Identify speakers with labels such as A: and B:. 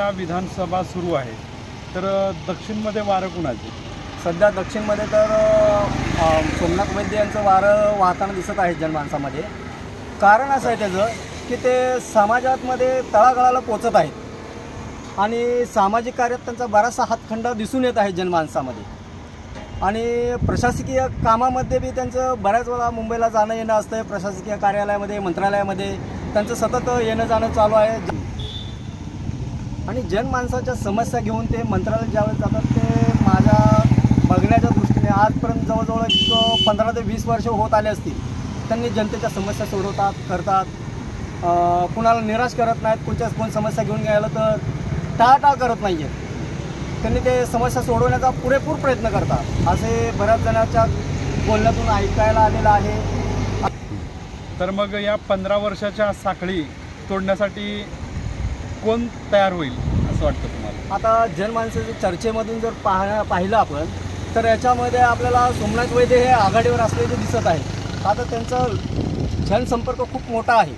A: सध्या विधानसभा सुरू आहे, तर दक्षिणमध्ये वारं कुणाचे?
B: सध्या दक्षिणमध्ये तर सोमनाथ वैद्य यांचं वारं वाहताना दिसत आहे जनमानसामध्ये. कारण असं आहे त्याचं की ते समाजामध्ये तळागाळाला पोचत आहेत आणि सामाजिक कार्यात त्यांचा बराचसा हातखंड दिसून येत आहे जनमानसामध्ये. आणि प्रशासकीय कामामध्ये बी त्यांचं बऱ्याच वेळा मुंबईला जाणं येणं असतं. प्रशासकीय कार्यालयामध्ये, मंत्रालयामध्ये त्यांचं सतत येणं जाणं चालू आहे. आणि जनमानसाच्या समस्या घेऊन ते मंत्रालयात ज्यावेळेस जातात ते माझ्या बघण्याच्या दृष्टीने आजपर्यंत जवळजवळ एक 15 ते 20 वर्ष होत आले असतील. त्यांनी जनतेच्या समस्या सोडवतात, करतात, कुणाला निराश करत नाहीत. कोण समस्या घेऊन गेलं तर टाळाटाळ करत नाही आहेत. त्यांनी ते समस्या सोडवण्याचा पुरेपूर प्रयत्न करतात, असे बऱ्याच जणांच्या बोलण्यातून ऐकायला आलेलं आहे.
A: तर मग या 15 वर्षाच्या साखळी तोडण्यासाठी कोण तयार होईल असं वाटतं तुम्हाला?
B: आता जनमानसाच्या चर्चेमधून जर पाहिलं आपण तर याच्यामध्ये आपल्याला सोमनाथ वैद्य हे आघाडीवर असलेले दिसत आहे. आता त्यांचा जनसंपर्क खूप मोठा आहे.